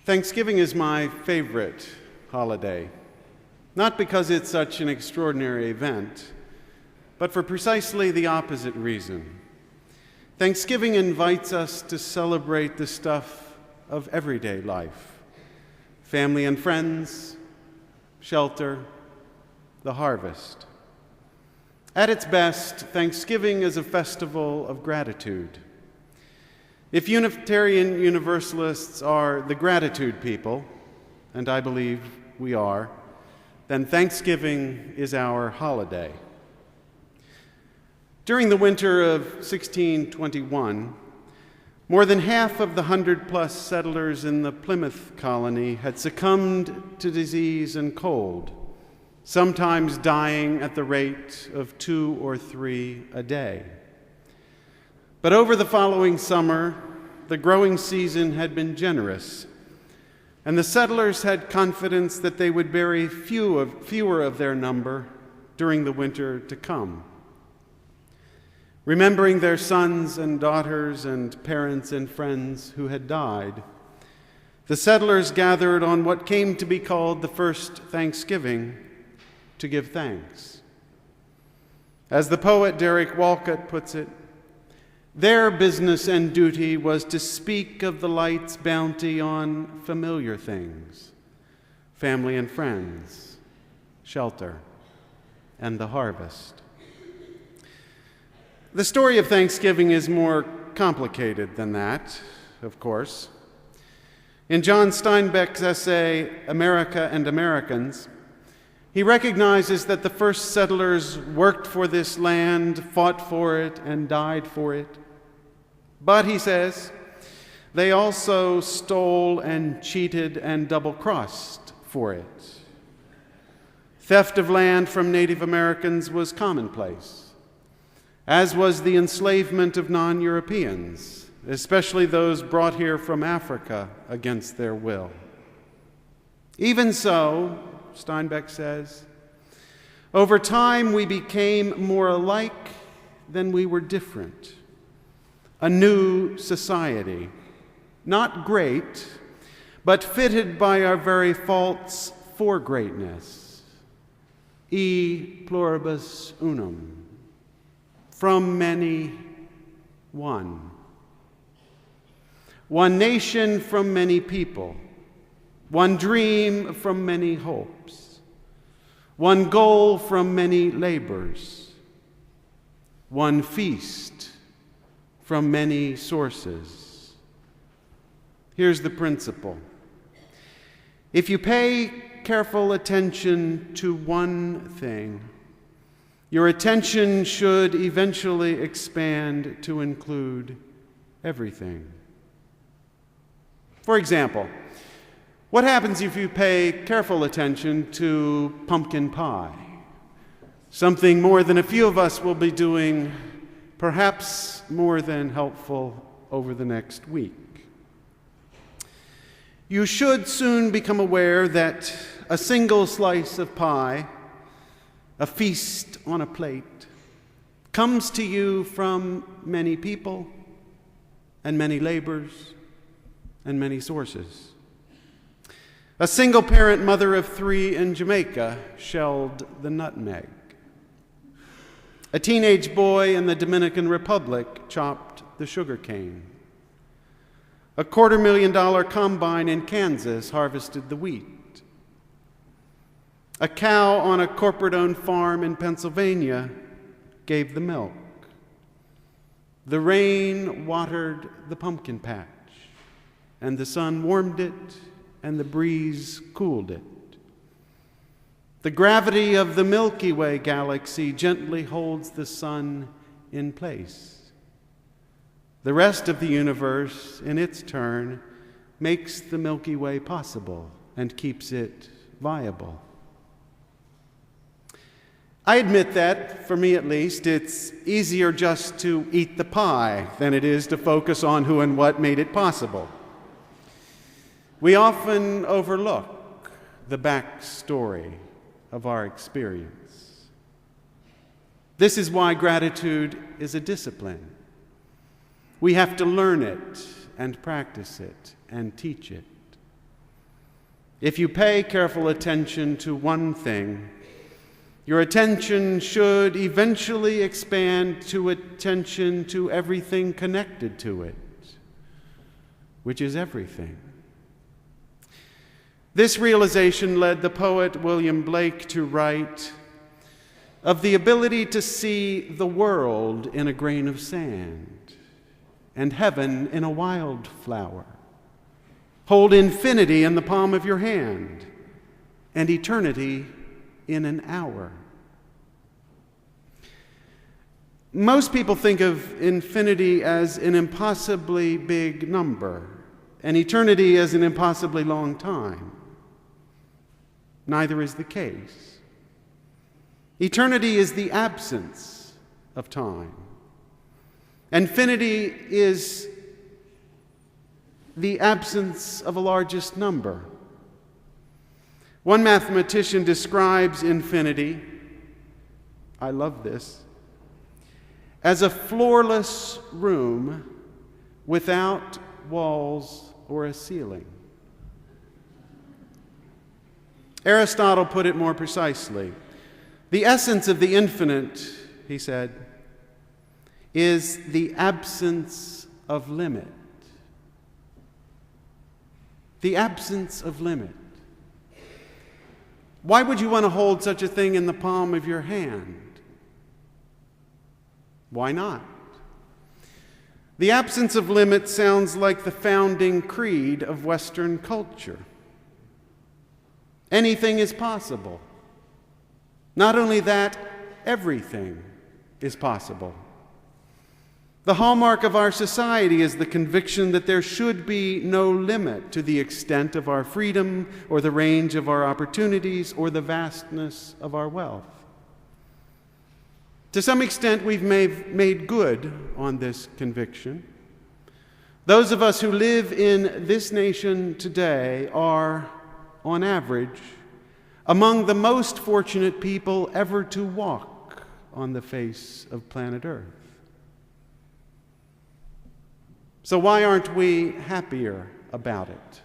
Thanksgiving is my favorite holiday, not because it's such an extraordinary event, but for precisely the opposite reason. Thanksgiving invites us to celebrate the stuff of everyday life: family and friends, shelter, the harvest. At its best, Thanksgiving is a festival of gratitude. If Unitarian Universalists are the gratitude people, and I believe we are, then Thanksgiving is our holiday. During the winter of 1621, more than half of the 100-plus settlers in the Plymouth colony had succumbed to disease and cold, sometimes dying at the rate of 2 or 3 a day. But over the following summer, the growing season had been generous, and the settlers had confidence that they would bury fewer of their number during the winter to come. Remembering their sons and daughters and parents and friends who had died, the settlers gathered on what came to be called the first Thanksgiving to give thanks. As the poet Derek Walcott puts it, their business and duty was to speak of the light's bounty on familiar things: family and friends, shelter, and the harvest. The story of Thanksgiving is more complicated than that, of course. In John Steinbeck's essay, America and Americans, he recognizes that the first settlers worked for this land, fought for it, and died for it. But, he says, they also stole and cheated and double-crossed for it. Theft of land from Native Americans was commonplace, as was the enslavement of non-Europeans, especially those brought here from Africa against their will. Even so, Steinbeck says, over time we became more alike than we were different. A new society, not great, but fitted by our very faults for greatness. E pluribus unum. From many, one. One nation from many people. One dream from many hopes. One goal from many labors. One feast from many sources. Here's the principle. If you pay careful attention to one thing, your attention should eventually expand to include everything. For example, what happens if you pay careful attention to pumpkin pie? Something more than a few of us will be doing, perhaps more than helpful, over the next week. You should soon become aware that a single slice of pie, a feast on a plate, comes to you from many people and many labors and many sources. A single-parent mother of 3 in Jamaica shelled the nutmeg. A teenage boy in the Dominican Republic chopped the sugar cane. A $250,000 combine in Kansas harvested the wheat. A cow on a corporate-owned farm in Pennsylvania gave the milk. The rain watered the pumpkin patch, and the sun warmed it, and the breeze cooled it. The gravity of the Milky Way galaxy gently holds the sun in place. The rest of the universe, in its turn, makes the Milky Way possible and keeps it viable. I admit that, for me at least, it's easier just to eat the pie than it is to focus on who and what made it possible. We often overlook the backstory of our experience. This is why gratitude is a discipline. We have to learn it and practice it and teach it. If you pay careful attention to one thing, your attention should eventually expand to attention to everything connected to it, which is everything. This realization led the poet William Blake to write of the ability to see the world in a grain of sand and heaven in a wildflower. Hold infinity in the palm of your hand and eternity in an hour. Most people think of infinity as an impossibly big number and eternity as an impossibly long time. Neither is the case. Eternity is the absence of time. Infinity is the absence of a largest number. One mathematician describes infinity, I love this, as a floorless room without walls or a ceiling. Aristotle put it more precisely. The essence of the infinite, he said, is the absence of limit. The absence of limit. Why would you want to hold such a thing in the palm of your hand? Why not? The absence of limit sounds like the founding creed of Western culture. Anything is possible. Not only that, everything is possible. The hallmark of our society is the conviction that there should be no limit to the extent of our freedom or the range of our opportunities or the vastness of our wealth. To some extent, we've made good on this conviction. Those of us who live in this nation today are, on average, among the most fortunate people ever to walk on the face of planet Earth. So why aren't we happier about it?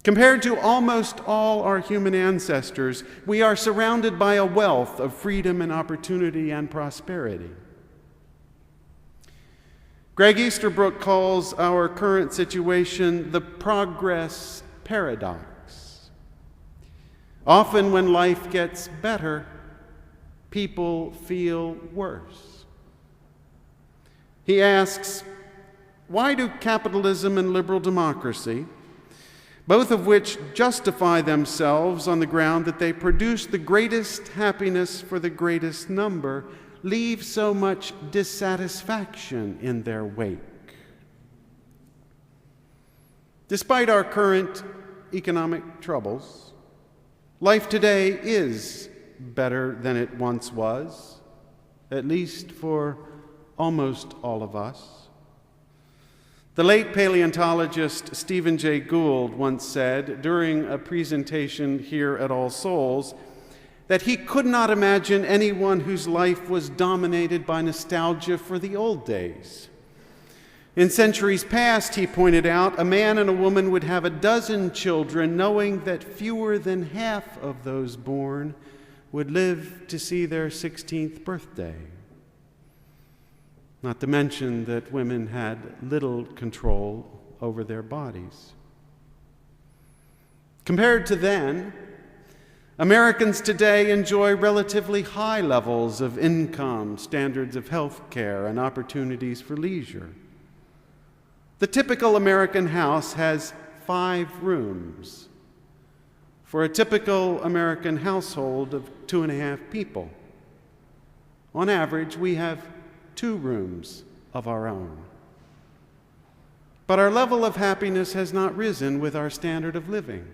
Compared to almost all our human ancestors, we are surrounded by a wealth of freedom and opportunity and prosperity. Greg Easterbrook calls our current situation the progress paradox. Often when life gets better, people feel worse. He asks, why do capitalism and liberal democracy, both of which justify themselves on the ground that they produce the greatest happiness for the greatest number, leave so much dissatisfaction in their wake? Despite our current economic troubles, life today is better than it once was, at least for almost all of us. The late paleontologist Stephen Jay Gould once said during a presentation here at All Souls that he could not imagine anyone whose life was dominated by nostalgia for the old days. In centuries past, he pointed out, a man and a woman would have 12 children, knowing that fewer than half of those born would live to see their 16th birthday. Not to mention that women had little control over their bodies. Compared to then, Americans today enjoy relatively high levels of income, standards of health care, and opportunities for leisure. The typical American house has 5 rooms for a typical American household of 2.5 people. On average, we have 2 rooms of our own. But our level of happiness has not risen with our standard of living.